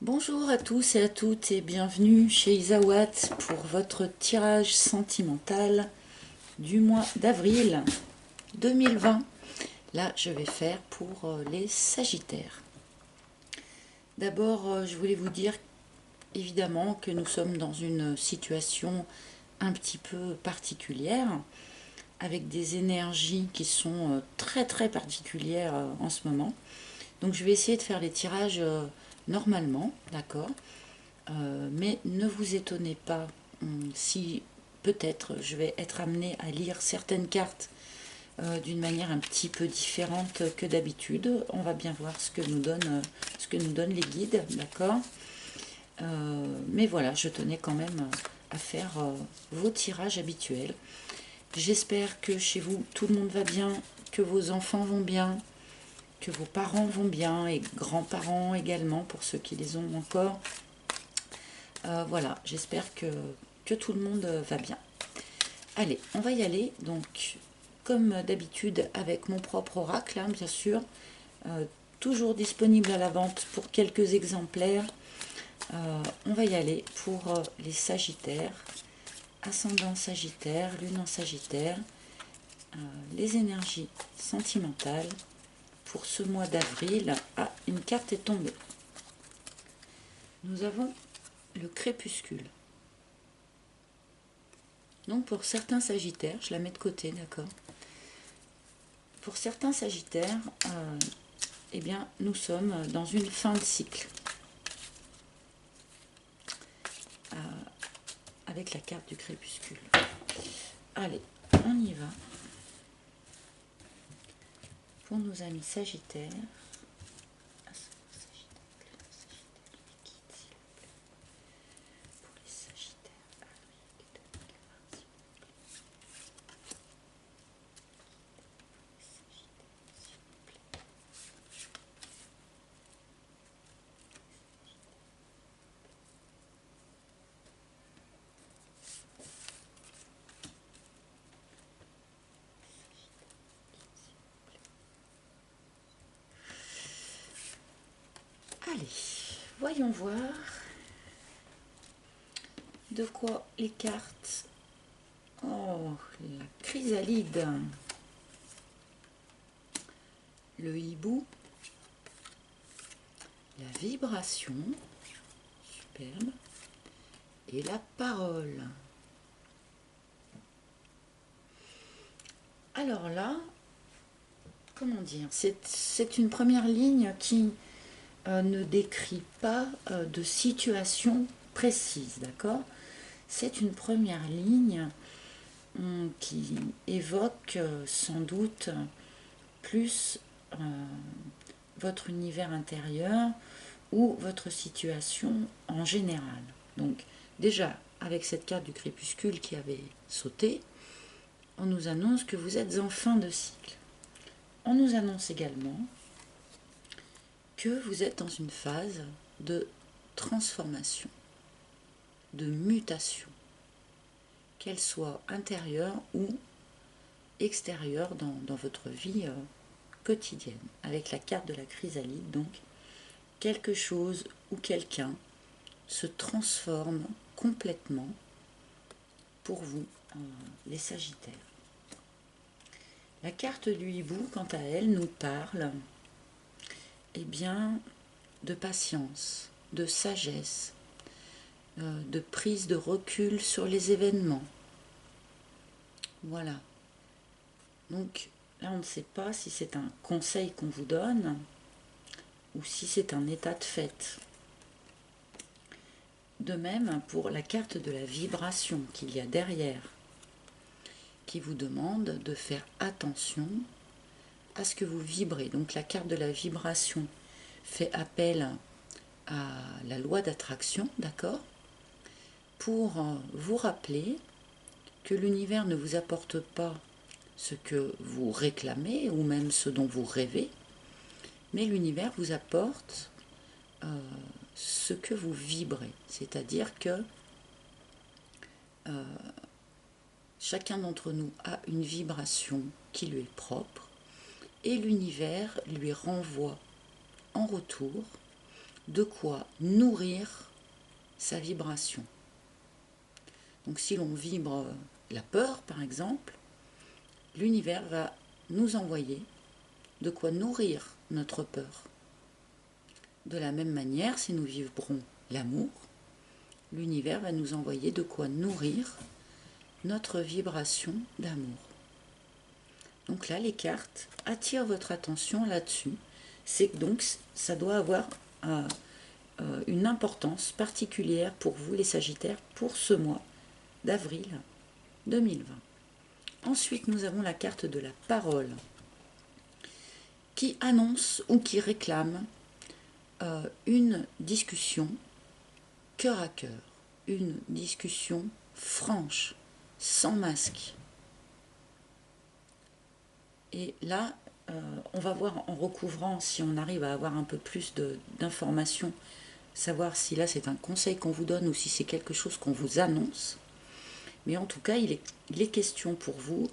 Bonjour à tous et à toutes et bienvenue chez Isawat pour votre tirage sentimental du mois d'avril 2020. Là, je vais faire pour les Sagittaires. D'abord, je voulais vous dire évidemment que nous sommes dans une situation un petit peu particulière, avec des énergies qui sont très très particulières en ce moment. Donc je vais essayer de faire les tirages normalement, d'accord. Mais ne vous étonnez pas si peut-être je vais être amenée à lire certaines cartes d'une manière un petit peu différente que d'habitude. On va bien voir ce que nous donnent les guides, d'accord. Mais voilà, je tenais quand même à faire vos tirages habituels. J'espère que chez vous tout le monde va bien, que vos enfants vont bien, que vos parents vont bien et grands-parents également pour ceux qui les ont encore. Voilà, j'espère que tout le monde va bien. Allez, on va y aller. Donc, comme d'habitude, avec mon propre oracle, hein, bien sûr. euh, Toujours disponible à la vente pour quelques exemplaires. On va y aller pour les Sagittaires. Ascendant Sagittaire, Lune en Sagittaire. Les énergies sentimentales pour ce mois d'avril. Ah, une carte est tombée. Nous avons le crépuscule. Donc pour certains Sagittaires, je la mets de côté, d'accord. Pour certains Sagittaires, eh bien, nous sommes dans une fin de cycle. Avec la carte du crépuscule. Allez, on y va. Pour nos amis Sagittaires. Pour les Sagittaires, avril 2020. Allez, voyons voir de quoi les cartes. Oh, la chrysalide, le hibou, la vibration, superbe, et la parole. Alors là, comment dire, c'est une première ligne qui ne décrit pas de situation précise, d'accord. C'est une première ligne qui évoque sans doute plus votre univers intérieur ou votre situation en général. Donc déjà, avec cette carte du crépuscule qui avait sauté, on nous annonce que vous êtes en fin de cycle. On nous annonce également que vous êtes dans une phase de transformation, de mutation, qu'elle soit intérieure ou extérieure dans votre vie quotidienne. Avec la carte de la chrysalide, donc, quelque chose ou quelqu'un se transforme complètement pour vous, les Sagittaires. La carte du hibou, quant à elle, nous parle eh bien, de patience, de sagesse, de prise de recul sur les événements. Voilà. Donc là, on ne sait pas si c'est un conseil qu'on vous donne ou si c'est un état de fait. De même pour la carte de la vibration qu'il y a derrière, qui vous demande de faire attention à ce que vous vibrez. Donc la carte de la vibration fait appel à la loi d'attraction, d'accord, pour vous rappeler que l'univers ne vous apporte pas ce que vous réclamez ou même ce dont vous rêvez, mais l'univers vous apporte ce que vous vibrez. C'est-à-dire que chacun d'entre nous a une vibration qui lui est propre et l'univers lui renvoie en retour de quoi nourrir sa vibration. Donc si l'on vibre la peur, par exemple, l'univers va nous envoyer de quoi nourrir notre peur. De la même manière, si nous vibrons l'amour, l'univers va nous envoyer de quoi nourrir notre vibration d'amour. Donc là, les cartes attirent votre attention là-dessus. C'est que donc ça doit avoir une importance particulière pour vous, les Sagittaires, pour ce mois d'avril 2020. Ensuite, nous avons la carte de la parole qui annonce ou qui réclame une discussion cœur à cœur, une discussion franche, sans masque. Et là, on va voir en recouvrant, si on arrive à avoir un peu plus d'informations, savoir si là c'est un conseil qu'on vous donne ou si c'est quelque chose qu'on vous annonce. Mais en tout cas, il est question pour vous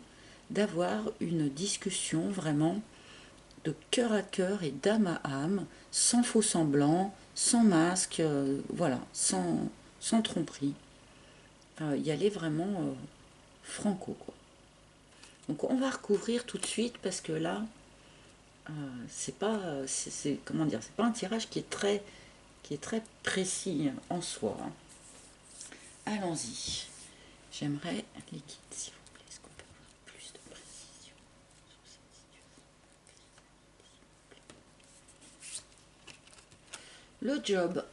d'avoir une discussion vraiment de cœur à cœur et d'âme à âme, sans faux semblant, sans masque, voilà, sans tromperie. Y aller vraiment franco, quoi. Donc on va recouvrir tout de suite parce que là, c'est pas un tirage qui est très précis en soi. Allons-y. J'aimerais les guides, s'il vous plaît. Est-ce qu'on peut avoir plus de précision sur cette situation? Le job.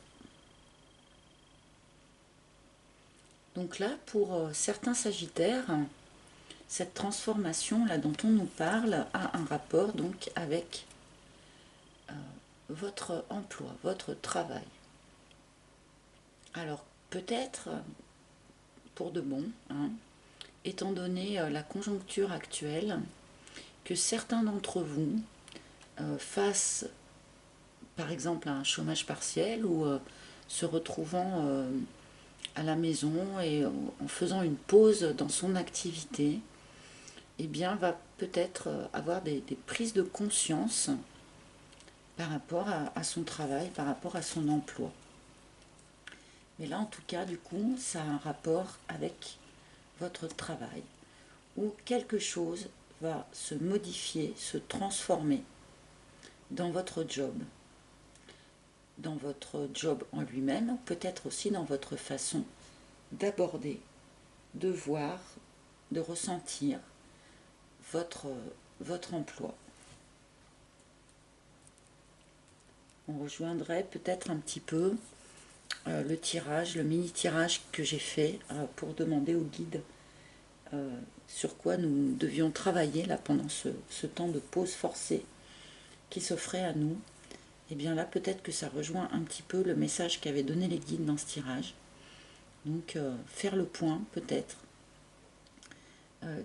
Donc là, pour certains Sagittaires, cette transformation là dont on nous parle a un rapport donc avec votre emploi, votre travail. Alors peut-être pour de bon, étant donné la conjoncture actuelle, que certains d'entre vous fassent par exemple un chômage partiel ou se retrouvant à la maison et en faisant une pause dans son activité, eh bien va peut-être avoir des prises de conscience par rapport à son travail, par rapport à son emploi. Mais là, en tout cas, du coup, ça a un rapport avec votre travail, où quelque chose va se modifier, se transformer dans votre job en lui-même, peut-être aussi dans votre façon d'aborder, de voir, de ressentir votre emploi. On rejoindrait peut-être un petit peu le tirage, le mini-tirage que j'ai fait pour demander au guide sur quoi nous devions travailler là pendant ce temps de pause forcée qui s'offrait à nous. Et bien là, peut-être que ça rejoint un petit peu le message qu'avaient donné les guides dans ce tirage. Donc, faire le point, peut-être,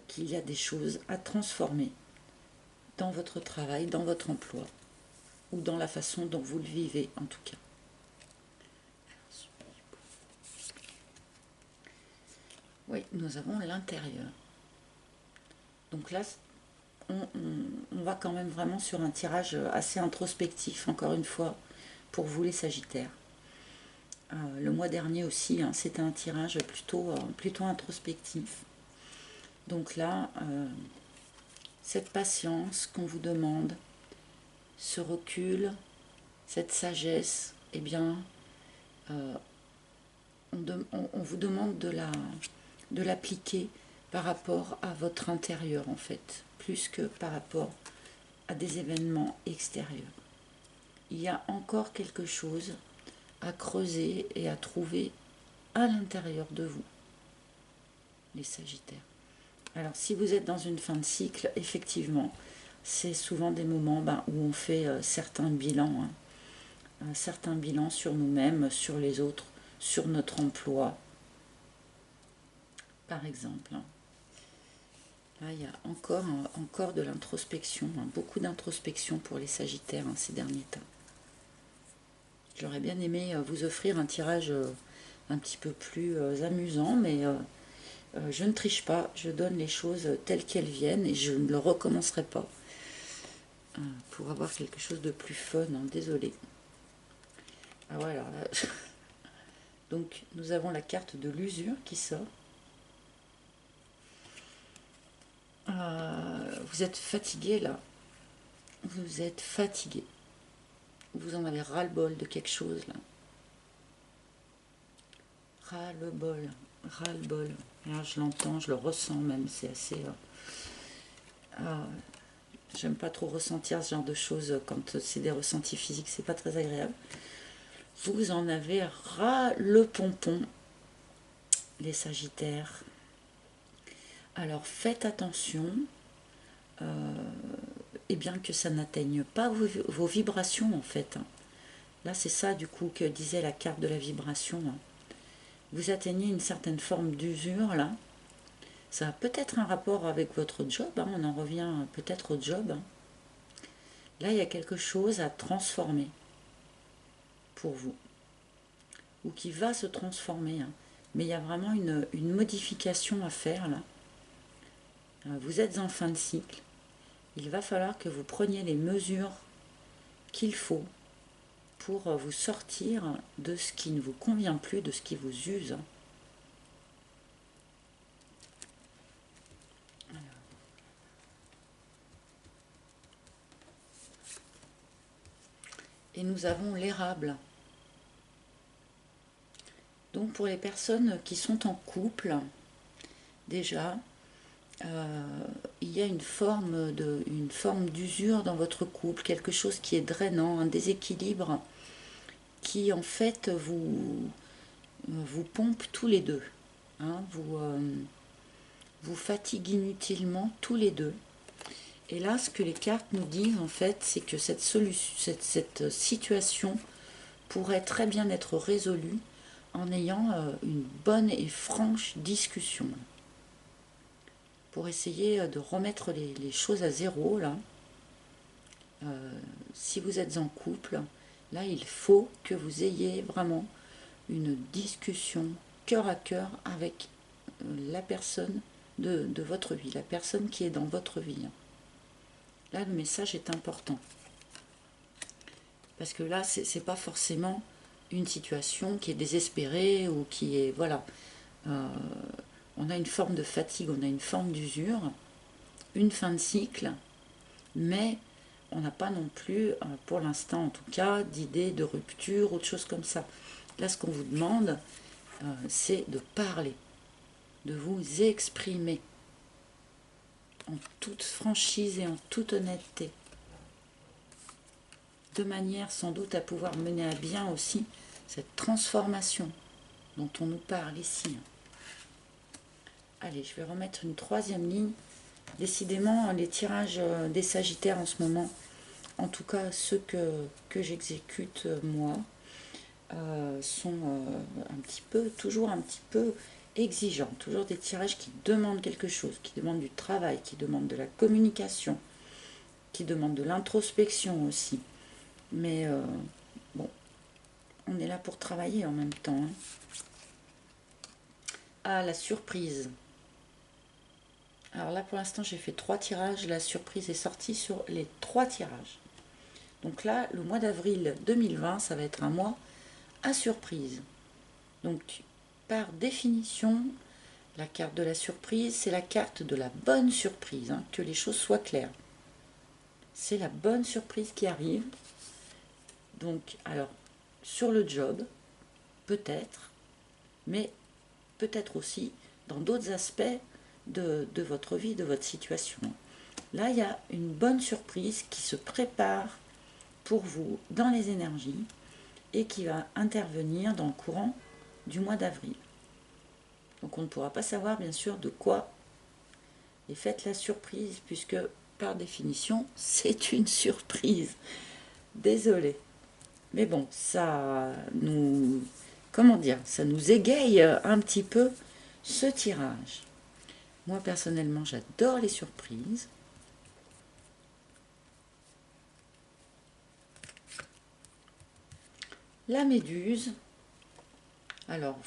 qu'il y a des choses à transformer dans votre travail, dans votre emploi, ou dans la façon dont vous le vivez, en tout cas. Oui, nous avons l'intérieur. Donc là, on va quand même vraiment sur un tirage assez introspectif, encore une fois, pour vous les Sagittaires. Le mois dernier aussi, c'était un tirage plutôt introspectif. Donc là, cette patience qu'on vous demande, ce recul, cette sagesse, eh bien, on vous demande de l'appliquer par rapport à votre intérieur, en fait, plus que par rapport à des événements extérieurs. Il y a encore quelque chose à creuser et à trouver à l'intérieur de vous, les Sagittaires. Alors, si vous êtes dans une fin de cycle, effectivement, c'est souvent des moments où on fait certains bilans, certains bilans sur nous-mêmes, sur les autres, sur notre emploi, par exemple. Là, il y a encore de l'introspection, beaucoup d'introspection pour les Sagittaires ces derniers temps. J'aurais bien aimé vous offrir un tirage un petit peu plus amusant, mais je ne triche pas, je donne les choses telles qu'elles viennent et je ne le recommencerai pas pour avoir quelque chose de plus fun, désolé. Ah ouais, alors là... Donc, nous avons la carte de l'usure qui sort. Vous êtes fatigué, là. Vous êtes fatigué. Vous en avez ras-le-bol de quelque chose, là. Ras-le-bol. Ras-le-bol. Là, je l'entends, je le ressens même. C'est assez... j'aime pas trop ressentir ce genre de choses quand c'est des ressentis physiques. C'est pas très agréable. Vous en avez ras le pompon, les Sagittaires. Alors, faites attention. Et bien que ça n'atteigne pas vos vibrations, en fait. Là, c'est ça, du coup, que disait la carte de la vibration. Vous atteignez une certaine forme d'usure, là. Ça a peut-être un rapport avec votre job, on en revient peut-être au job. Là, il y a quelque chose à transformer pour vous, ou qui va se transformer. Mais il y a vraiment une modification à faire, là. Vous êtes en fin de cycle. Il va falloir que vous preniez les mesures qu'il faut pour vous sortir de ce qui ne vous convient plus, de ce qui vous use. Et nous avons l'érable. Donc pour les personnes qui sont en couple, déjà, il y a une forme d'usure dans votre couple, quelque chose qui est drainant, un déséquilibre qui en fait vous pompe tous les deux. Vous fatigue inutilement tous les deux. Et là, ce que les cartes nous disent, en fait, c'est que cette situation pourrait très bien être résolue en ayant une bonne et franche discussion. Pour essayer de remettre les choses à zéro, là. Si vous êtes en couple, là, il faut que vous ayez vraiment une discussion cœur à cœur avec la personne de votre vie, la personne qui est dans votre vie. Là, le message est important. Parce que là, c'est pas forcément une situation qui est désespérée ou qui est... Voilà. On a une forme de fatigue, on a une forme d'usure, une fin de cycle, mais on n'a pas non plus, pour l'instant en tout cas, d'idée de rupture ou de choses comme ça. Là, ce qu'on vous demande, c'est de parler, de vous exprimer en toute franchise et en toute honnêteté, de manière sans doute à pouvoir mener à bien aussi cette transformation dont on nous parle ici. Allez, je vais remettre une troisième ligne. Décidément, les tirages des Sagittaires en ce moment, en tout cas ceux que j'exécute moi, sont toujours un petit peu exigeants. Toujours des tirages qui demandent quelque chose, qui demandent du travail, qui demandent de la communication, qui demandent de l'introspection aussi. Mais bon, on est là pour travailler en même temps. Ah, la surprise. Alors là, pour l'instant, j'ai fait 3 tirages. La surprise est sortie sur les 3 tirages. Donc là, le mois d'avril 2020, ça va être un mois à surprise. Donc, par définition, la carte de la surprise, c'est la carte de la bonne surprise, que les choses soient claires. C'est la bonne surprise qui arrive. Donc, alors, sur le job, peut-être, mais peut-être aussi dans d'autres aspects de votre vie, de votre situation. Là, il y a une bonne surprise qui se prépare pour vous dans les énergies et qui va intervenir dans le courant du mois d'avril. Donc on ne pourra pas savoir bien sûr de quoi est faite la surprise puisque par définition c'est une surprise. Désolée. Mais bon, ça nous... Comment dire? Ça nous égaye un petit peu ce tirage. Moi personnellement j'adore les surprises. La méduse. Alors,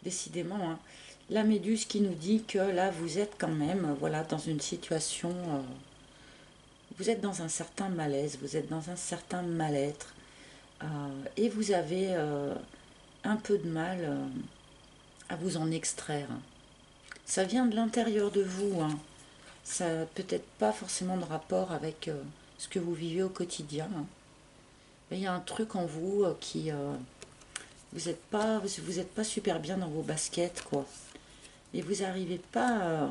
décidément, la méduse qui nous dit que là, vous êtes quand même voilà, dans une situation... vous êtes dans un certain malaise, vous êtes dans un certain mal-être. et vous avez un peu de mal à vous en extraire. Ça vient de l'intérieur de vous, hein. Ça n'a peut-être pas forcément de rapport avec ce que vous vivez au quotidien, hein. Il y a un truc en vous qui... vous êtes pas super bien dans vos baskets, quoi. Et vous n'arrivez pas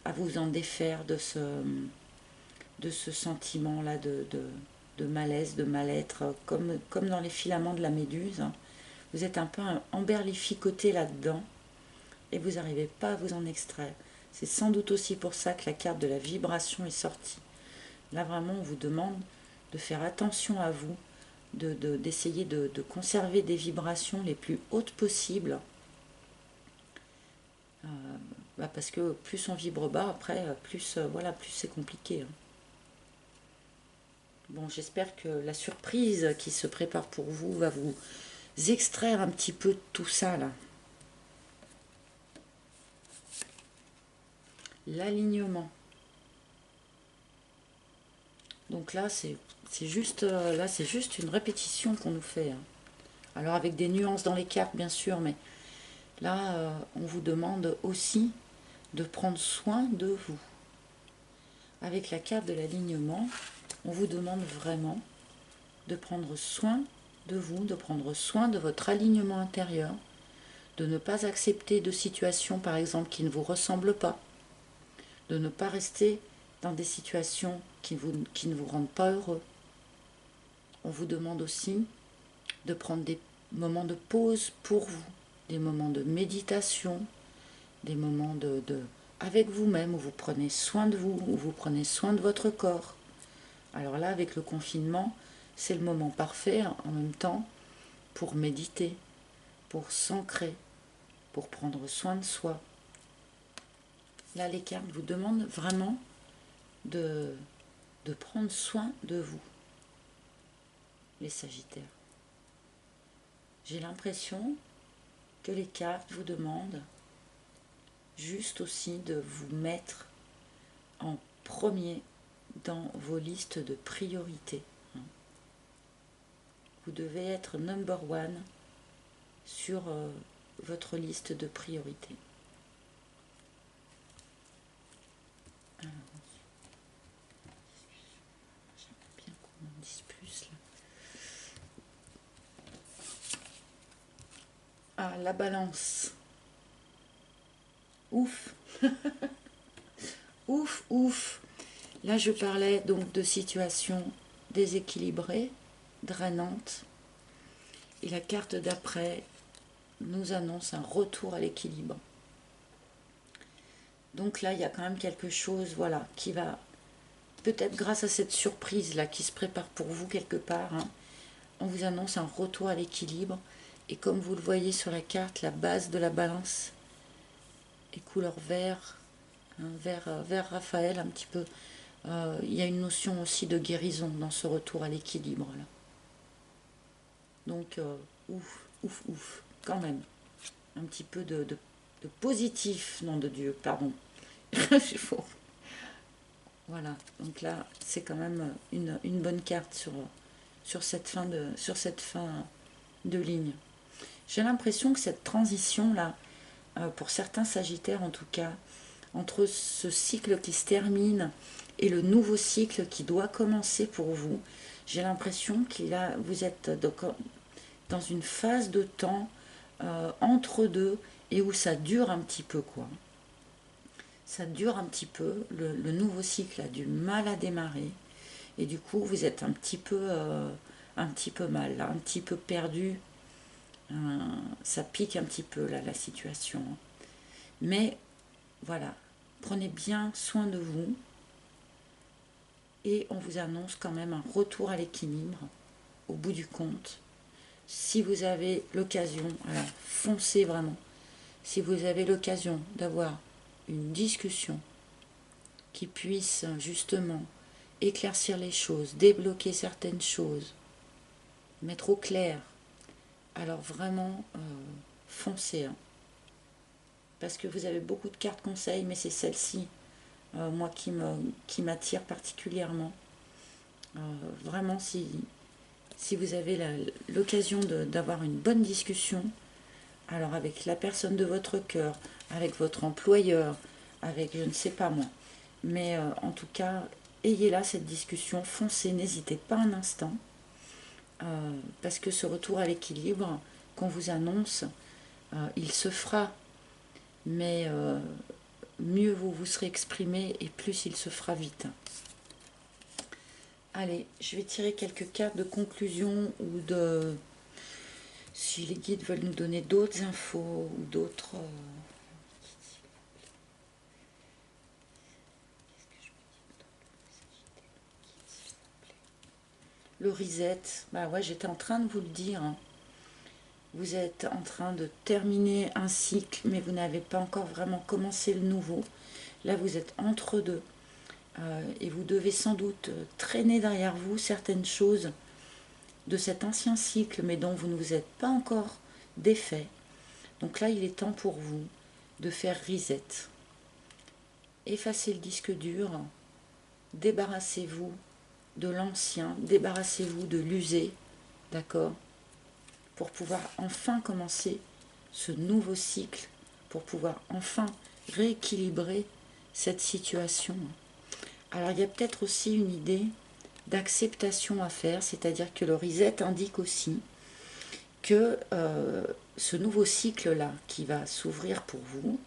à vous en défaire de ce sentiment-là de malaise, de mal-être, comme dans les filaments de la méduse, hein. Vous êtes un peu emberlificoté là-dedans et vous n'arrivez pas à vous en extraire. C'est sans doute aussi pour ça que la carte de la vibration est sortie. Là, vraiment, on vous demande de faire attention à vous, d'essayer de conserver des vibrations les plus hautes possibles. Parce que plus on vibre bas, après, plus c'est compliqué, hein. Bon, j'espère que la surprise qui se prépare pour vous va vous extraire un petit peu de tout ça, là. L'alignement. Donc là, c'est juste une répétition qu'on nous fait, hein. Alors avec des nuances dans les cartes, bien sûr, mais là, on vous demande aussi de prendre soin de vous. Avec la carte de l'alignement, on vous demande vraiment de prendre soin de vous, de prendre soin de votre alignement intérieur, de ne pas accepter de situations, par exemple, qui ne vous ressemblent pas, de ne pas rester dans des situations qui ne vous rendent pas heureux. On vous demande aussi de prendre des moments de pause pour vous, des moments de méditation, des moments avec vous-même, où vous prenez soin de vous, où vous prenez soin de votre corps. Alors là, avec le confinement, c'est le moment parfait en même temps pour méditer, pour s'ancrer, pour prendre soin de soi. Là, les cartes vous demandent vraiment de prendre soin de vous, les Sagittaires. J'ai l'impression que les cartes vous demandent juste aussi de vous mettre en premier dans vos listes de priorités. Vous devez être number one sur votre liste de priorités. Alors, j'aimerais bien qu'on en dise plus là. Ah, la balance. Ouf. Ouf, ouf. Là, je parlais donc de situations déséquilibrées, drainantes. Et la carte d'après nous annonce un retour à l'équilibre. Donc là, il y a quand même quelque chose, voilà, qui va, peut-être grâce à cette surprise-là qui se prépare pour vous quelque part, hein, on vous annonce un retour à l'équilibre. Et comme vous le voyez sur la carte, la base de la balance est couleur vert, hein, vert Raphaël un petit peu. Il y a une notion aussi de guérison dans ce retour à l'équilibre là. Donc ouf, ouf, ouf, quand même. Un petit peu de positif, nom de Dieu, pardon. C'est faux. Voilà, donc là, c'est quand même une bonne carte sur cette fin de ligne. J'ai l'impression que cette transition-là, pour certains Sagittaires en tout cas, entre ce cycle qui se termine et le nouveau cycle qui doit commencer pour vous, j'ai l'impression que là, vous êtes dans une phase de temps entre deux et où ça dure un petit peu, quoi. Ça dure un petit peu, le nouveau cycle a du mal à démarrer et du coup vous êtes un petit peu mal, là, un petit peu perdu. Ça pique un petit peu là la situation. Mais voilà, prenez bien soin de vous et on vous annonce quand même un retour à l'équilibre au bout du compte. Si vous avez l'occasion, alors foncez vraiment, si vous avez l'occasion d'avoir une discussion qui puisse justement éclaircir les choses, débloquer certaines choses, mettre au clair, alors vraiment foncez, hein. Parce que vous avez beaucoup de cartes conseils, mais c'est celle-ci, moi, qui m'attire particulièrement. Vraiment, si si vous avez l'occasion d'avoir une bonne discussion, alors avec la personne de votre cœur, avec votre employeur, avec je ne sais pas moi, mais en tout cas, ayez là cette discussion, foncez, n'hésitez pas un instant, parce que ce retour à l'équilibre qu'on vous annonce, il se fera, mais mieux vous vous serez exprimé et plus il se fera vite. Allez, je vais tirer quelques cartes de conclusion ou de... Si les guides veulent nous donner d'autres infos ou d'autres... Le reset, bah ouais, j'étais en train de vous le dire. Hein. Vous êtes en train de terminer un cycle, mais vous n'avez pas encore vraiment commencé le nouveau. Là, vous êtes entre deux. Et vous devez sans doute traîner derrière vous certaines choses de cet ancien cycle, mais dont vous ne vous êtes pas encore défait. Donc là, il est temps pour vous de faire reset. Effacez le disque dur, débarrassez-vous de l'ancien, débarrassez-vous de l'usé, d'accord, pour pouvoir enfin commencer ce nouveau cycle, pour pouvoir enfin rééquilibrer cette situation. Alors il y a peut-être aussi une idée d'acceptation à faire, c'est-à-dire que le reset indique aussi que ce nouveau cycle-là qui va s'ouvrir pour vous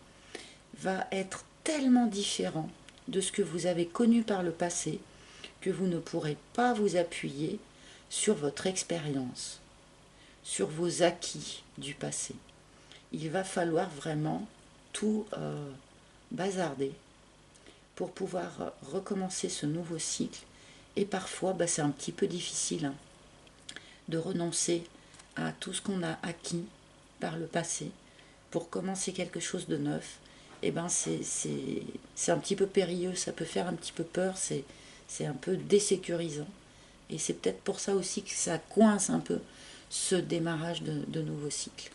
va être tellement différent de ce que vous avez connu par le passé que vous ne pourrez pas vous appuyer sur votre expérience, sur vos acquis du passé. Il va falloir vraiment tout bazarder pour pouvoir recommencer ce nouveau cycle. Et parfois, c'est un petit peu difficile hein, de renoncer à tout ce qu'on a acquis par le passé pour commencer quelque chose de neuf. Et c'est un petit peu périlleux, ça peut faire un petit peu peur, c'est un peu désécurisant. Et c'est peut-être pour ça aussi que ça coince un peu ce démarrage de nouveau cycle.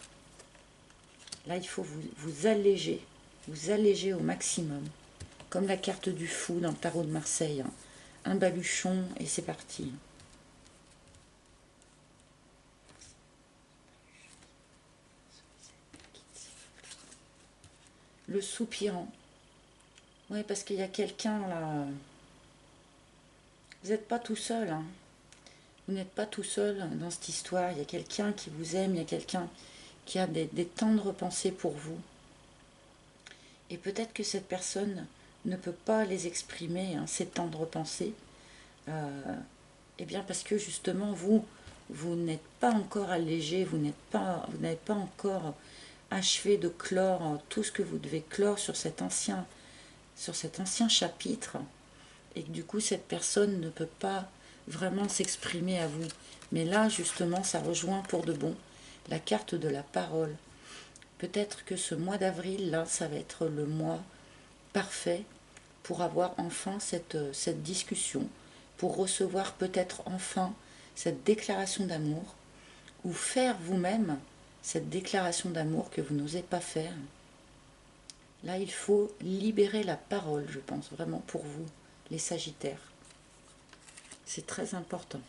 Là, il faut vous alléger au maximum. Comme la carte du fou dans le tarot de Marseille. Hein. Un baluchon et c'est parti. Le soupirant. Oui, parce qu'il y a quelqu'un là. Vous n'êtes pas tout seul. Hein. Vous n'êtes pas tout seul dans cette histoire. Il y a quelqu'un qui vous aime, il y a quelqu'un qui a des tendres pensées pour vous. Et peut-être que cette personne ne peut pas les exprimer, hein, ces tendres pensées. Eh bien parce que justement, vous n'êtes pas encore allégé, vous n'avez pas encore achevé de clore tout ce que vous devez clore sur cet ancien chapitre. Et que du coup, cette personne ne peut pas vraiment s'exprimer à vous. Mais là, justement, ça rejoint pour de bon la carte de la parole. Peut-être que ce mois d'avril, là, ça va être le mois parfait pour avoir enfin cette discussion, pour recevoir peut-être enfin cette déclaration d'amour, ou faire vous-même cette déclaration d'amour que vous n'osez pas faire. Là, il faut libérer la parole, je pense, vraiment pour vous, les Sagittaires. C'est très important.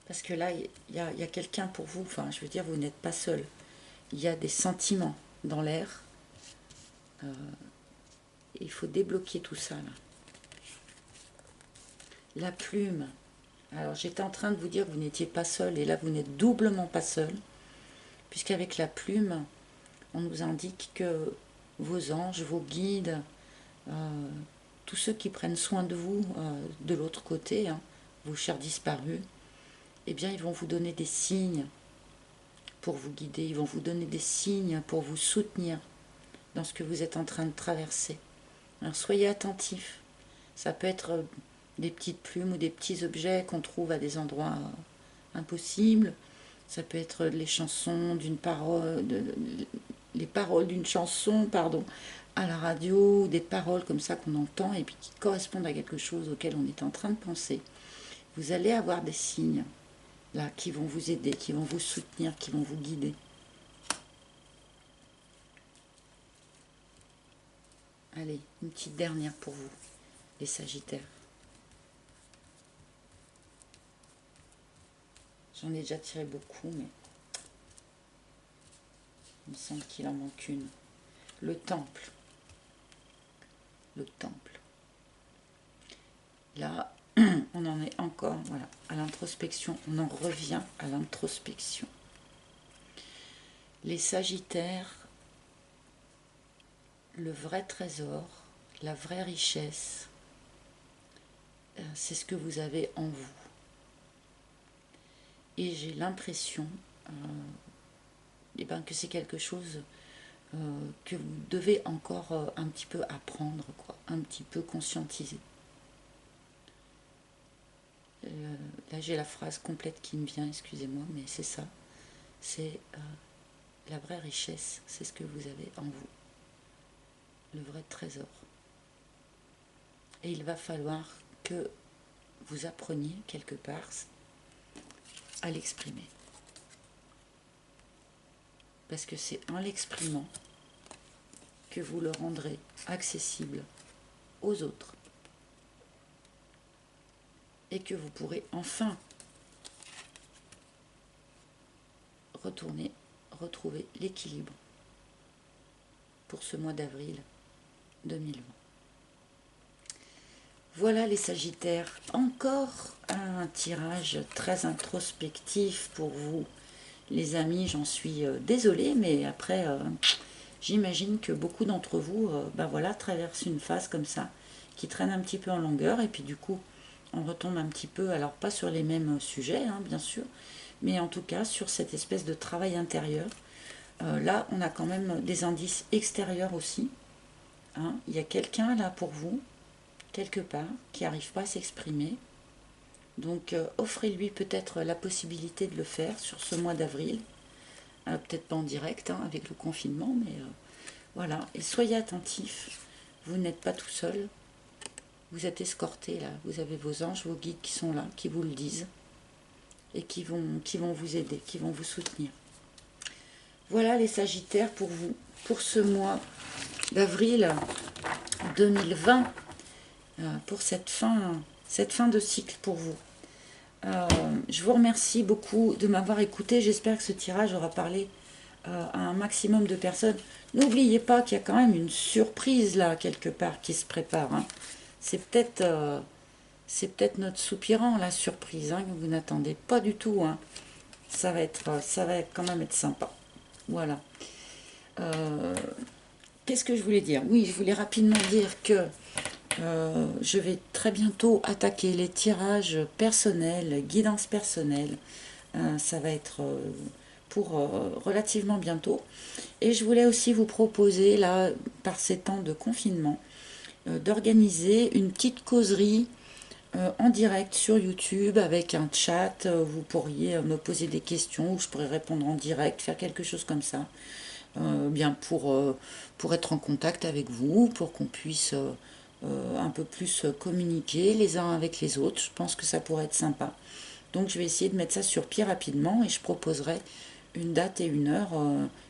Parce que là, il y a quelqu'un pour vous, enfin, je veux dire, vous n'êtes pas seul. Il y a des sentiments dans l'air. Il faut débloquer tout ça, là. La plume. Alors, j'étais en train de vous dire que vous n'étiez pas seul, et là, vous n'êtes doublement pas seul, puisqu'avec la plume, on nous indique que vos anges, vos guides, tous ceux qui prennent soin de vous de l'autre côté, hein, vos chers disparus, eh bien, ils vont vous donner des signes pour vous guider, ils vont vous donner des signes pour vous soutenir dans ce que vous êtes en train de traverser. Alors, soyez attentifs. Ça peut être des petites plumes ou des petits objets qu'on trouve à des endroits impossibles. Ça peut être les chansons d'une parole, les paroles d'une chanson, pardon, à la radio, des paroles comme ça qu'on entend et puis qui correspondent à quelque chose auquel on est en train de penser. Vous allez avoir des signes là qui vont vous aider, qui vont vous soutenir, qui vont vous guider. Allez, une petite dernière pour vous, les Sagittaires. J'en ai déjà tiré beaucoup, mais il me semble qu'il en manque une. Le temple. Le temple. Là, on en est encore, voilà, à l'introspection. On en revient à l'introspection. Les Sagittaires, le vrai trésor, la vraie richesse, c'est ce que vous avez en vous. Et j'ai l'impression que c'est quelque chose que vous devez encore un petit peu apprendre, quoi, un petit peu conscientiser. Là, j'ai la phrase complète qui me vient, excusez-moi, mais c'est ça. C'est la vraie richesse, c'est ce que vous avez en vous. Le vrai trésor. Et il va falloir que vous appreniez quelque part à l'exprimer. Parce que c'est en l'exprimant que vous le rendrez accessible aux autres. Et que vous pourrez enfin retrouver l'équilibre pour ce mois d'avril 2020. Voilà les Sagittaires, encore un tirage très introspectif pour vous. Les amis, j'en suis désolée, mais après, j'imagine que beaucoup d'entre vous traversent une phase comme ça, qui traîne un petit peu en longueur, et puis du coup, on retombe un petit peu, alors pas sur les mêmes sujets, hein, bien sûr, mais en tout cas sur cette espèce de travail intérieur. Là, on a quand même des indices extérieurs aussi. Hein. Il y a quelqu'un là pour vous, quelque part, qui n'arrive pas à s'exprimer. Donc, offrez-lui peut-être la possibilité de le faire sur ce mois d'avril. Peut-être pas en direct, hein, avec le confinement, mais voilà. Et soyez attentifs, vous n'êtes pas tout seul. Vous êtes escorté là, vous avez vos anges, vos guides qui sont là, qui vous le disent et qui vont vous aider, qui vont vous soutenir. Voilà les Sagittaires pour vous, pour ce mois d'avril 2020, pour cette fin de cycle pour vous. Je vous remercie beaucoup de m'avoir écouté, j'espère que ce tirage aura parlé à un maximum de personnes. N'oubliez pas qu'il y a quand même une surprise là, quelque part, qui se prépare, hein. C'est peut-être notre soupirant, la surprise, hein, que vous n'attendez pas du tout. Hein. Ça va quand même être sympa. Voilà. Qu'est-ce que je voulais dire? Oui, je voulais rapidement dire que je vais très bientôt attaquer les tirages personnels, guidance personnelle. Ça va être pour relativement bientôt. Et je voulais aussi vous proposer, là, par ces temps de confinement, d'organiser une petite causerie en direct sur YouTube avec un chat. Vous pourriez me poser des questions, ou je pourrais répondre en direct, faire quelque chose comme ça. Bien pour être en contact avec vous, pour qu'on puisse un peu plus communiquer les uns avec les autres. Je pense que ça pourrait être sympa. Donc je vais essayer de mettre ça sur pied rapidement et je proposerai une date et une heure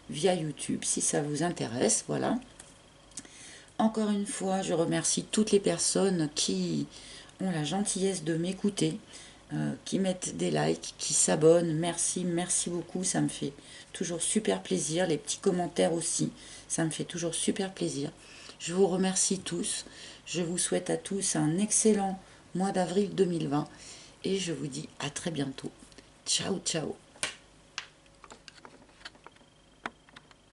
via YouTube si ça vous intéresse. Voilà. Encore une fois, je remercie toutes les personnes qui ont la gentillesse de m'écouter, qui mettent des likes, qui s'abonnent. Merci, merci beaucoup, ça me fait toujours super plaisir. Les petits commentaires aussi, ça me fait toujours super plaisir. Je vous remercie tous. Je vous souhaite à tous un excellent mois d'avril 2020 et je vous dis à très bientôt. Ciao, ciao.